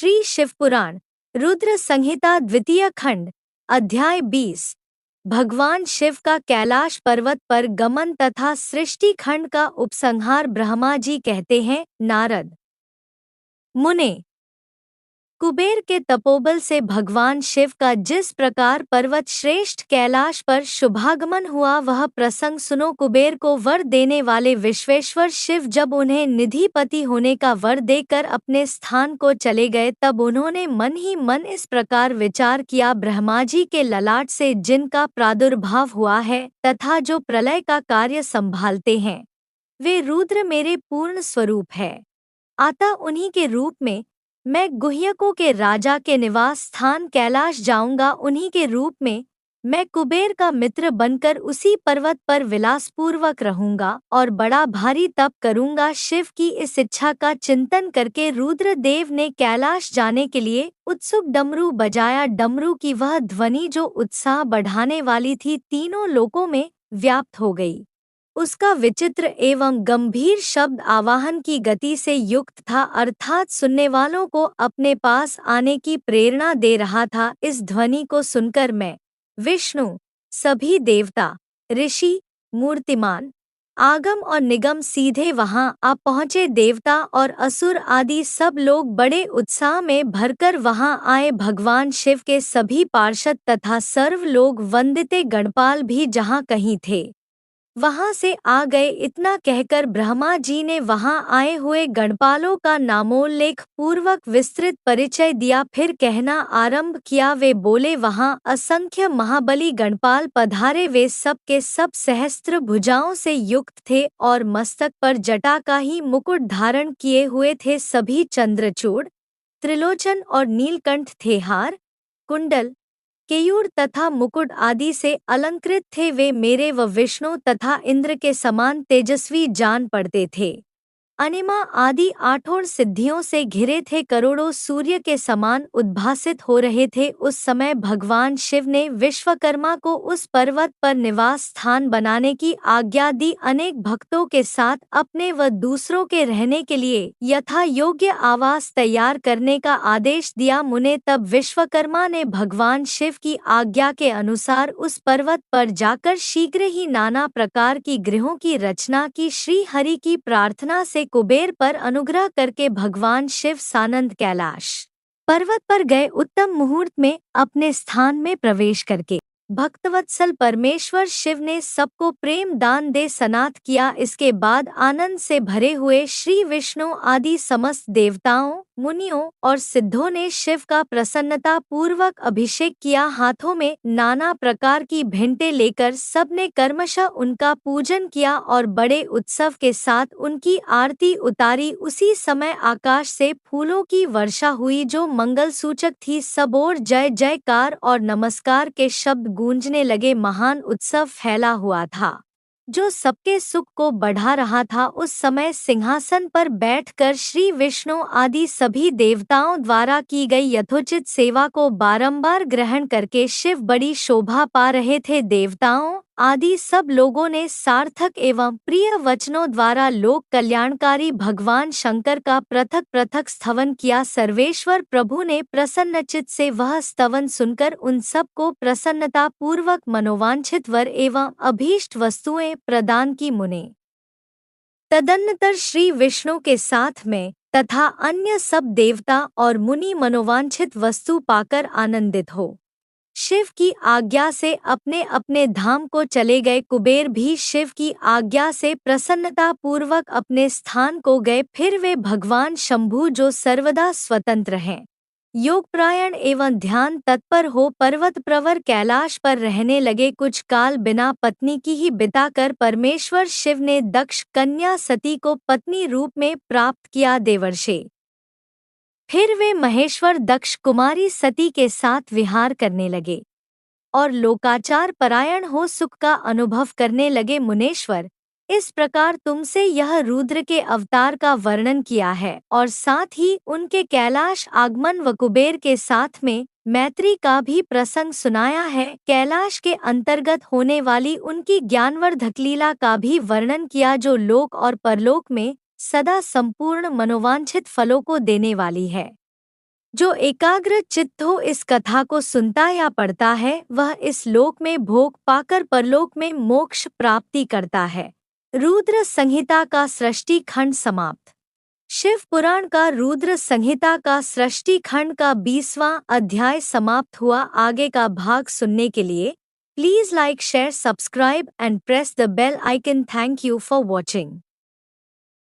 श्री शिवपुराण रुद्र संहिता द्वितीय खंड अध्याय 20। भगवान शिव का कैलाश पर्वत पर गमन तथा सृष्टि खंड का उपसंहार। ब्रह्मा जी कहते हैं, नारद मुने, कुबेर के तपोबल से भगवान शिव का जिस प्रकार पर्वत श्रेष्ठ कैलाश पर शुभागमन हुआ, वह प्रसंग सुनो। कुबेर को वर देने वाले विश्वेश्वर शिव जब उन्हें निधिपति होने का वर देकर अपने स्थान को चले गए, तब उन्होंने मन ही मन इस प्रकार विचार किया, ब्रह्मा जी के ललाट से जिनका प्रादुर्भाव हुआ है तथा जो प्रलय का कार्य संभालते हैं, वे रुद्र मेरे पूर्ण स्वरूप है। अतः उन्हीं के रूप में मैं गुह्यकों के राजा के निवास स्थान कैलाश जाऊंगा। उन्हीं के रूप में मैं कुबेर का मित्र बनकर उसी पर्वत पर विलासपूर्वक रहूंगा और बड़ा भारी तप करूंगा। शिव की इस इच्छा का चिंतन करके रुद्रदेव ने कैलाश जाने के लिए उत्सुक डमरू बजाया। डमरू की वह ध्वनि जो उत्साह बढ़ाने वाली थी, तीनों लोकों में व्याप्त हो गई। उसका विचित्र एवं गंभीर शब्द आवाहन की गति से युक्त था, अर्थात सुनने वालों को अपने पास आने की प्रेरणा दे रहा था। इस ध्वनि को सुनकर मैं, विष्णु, सभी देवता, ऋषि, मूर्तिमान, आगम और निगम सीधे वहां आ पहुंचे। देवता और असुर आदि सब लोग बड़े उत्साह में भरकर वहां आए। भगवान शिव के सभी पार्षद तथा सर्व लोग वंदिते गणपाल भी जहां कहीं थे, वहां से आ गए। इतना कहकर ब्रह्मा जी ने वहां आए हुए गणपालों का नामोल्लेख पूर्वक विस्तृत परिचय दिया। फिर कहना आरंभ किया। वे बोले, वहां असंख्य महाबली गणपाल पधारे। वे सब के सब सहस्त्र भुजाओं से युक्त थे और मस्तक पर जटा का ही मुकुट धारण किए हुए थे। सभी चंद्रचूड़, त्रिलोचन और नीलकंठ थे। हार, कुंडल, केयूर तथा मुकुट आदि से अलंकृत थे। वे मेरे व विष्णु तथा इंद्र के समान तेजस्वी जान पड़ते थे। अनिमा आदि आठों सिद्धियों से घिरे थे। करोड़ों सूर्य के समान उद्भासित हो रहे थे। उस समय भगवान शिव ने विश्वकर्मा को उस पर्वत पर निवास स्थान बनाने की आज्ञा दी। अनेक भक्तों के साथ अपने व दूसरों के रहने के लिए यथा योग्य आवास तैयार करने का आदेश दिया। मुने, तब विश्वकर्मा ने भगवान शिव की आज्ञा के अनुसार उस पर्वत पर जाकर शीघ्र ही नाना प्रकार की गृहों की रचना की। श्री हरि की प्रार्थना से कुबेर पर अनुग्रह करके भगवान शिव सानंद कैलाश पर्वत पर गए। उत्तम मुहूर्त में अपने स्थान में प्रवेश करके भक्तवत्सल परमेश्वर शिव ने सबको प्रेम दान दे सनाथ किया। इसके बाद आनंद से भरे हुए श्री विष्णु आदि समस्त देवताओं, मुनियों और सिद्धों ने शिव का प्रसन्नता पूर्वक अभिषेक किया। हाथों में नाना प्रकार की भेंटें लेकर सबने कर्मशः उनका पूजन किया और बड़े उत्सव के साथ उनकी आरती उतारी। उसी समय आकाश से फूलों की वर्षा हुई जो मंगल सूचक थी। सब ओर जय जयकार और नमस्कार के शब्द गूंजने लगे। महान उत्सव फैला हुआ था जो सबके सुख को बढ़ा रहा था। उस समय सिंहासन पर बैठकर श्री विष्णु आदि सभी देवताओं द्वारा की गई यथोचित सेवा को बारंबार ग्रहण करके शिव बड़ी शोभा पा रहे थे। देवताओं आदि सब लोगों ने सार्थक एवं प्रिय वचनों द्वारा लोक कल्याणकारी भगवान शंकर का पृथक पृथक स्तवन किया। सर्वेश्वर प्रभु ने प्रसन्नचित से वह स्तवन सुनकर उन सब को प्रसन्नता पूर्वक मनोवांछित वर एवं अभीष्ट वस्तुएं प्रदान की। मुने, तदनंतर श्री विष्णु के साथ में तथा अन्य सब देवता और मुनि मनोवांछित वस्तु पाकर आनंदित हो शिव की आज्ञा से अपने अपने धाम को चले गए। कुबेर भी शिव की आज्ञा से प्रसन्नता पूर्वक अपने स्थान को गए। फिर वे भगवान शंभु जो सर्वदा स्वतंत्र हैं, योगपरायण एवं ध्यान तत्पर हो पर्वत प्रवर कैलाश पर रहने लगे। कुछ काल बिना पत्नी की ही बिताकर परमेश्वर शिव ने दक्ष कन्या सती को पत्नी रूप में प्राप्त किया। देवर्षि फिर वे महेश्वर दक्ष कुमारी सती के साथ विहार करने लगे और लोकाचार परायण हो सुख का अनुभव करने लगे। मुनेश्वर, इस प्रकार तुमसे यह रुद्र के अवतार का वर्णन किया है और साथ ही उनके कैलाश आगमन व कुबेर के साथ में मैत्री का भी प्रसंग सुनाया है। कैलाश के अंतर्गत होने वाली उनकी ज्ञानवर्धक लीला का भी वर्णन किया जो लोक और परलोक में सदा संपूर्ण मनोवांछित फलों को देने वाली है। जो एकाग्र चित्त हो इस कथा को सुनता या पढ़ता है वह इस लोक में भोग पाकर परलोक में मोक्ष प्राप्ति करता है। रुद्र संहिता का सृष्टि खंड समाप्त। शिव पुराण का रुद्र संहिता का सृष्टि खंड का 20वां अध्याय समाप्त हुआ। आगे का भाग सुनने के लिए please like share subscribe and press the bell icon. Thank you for watching.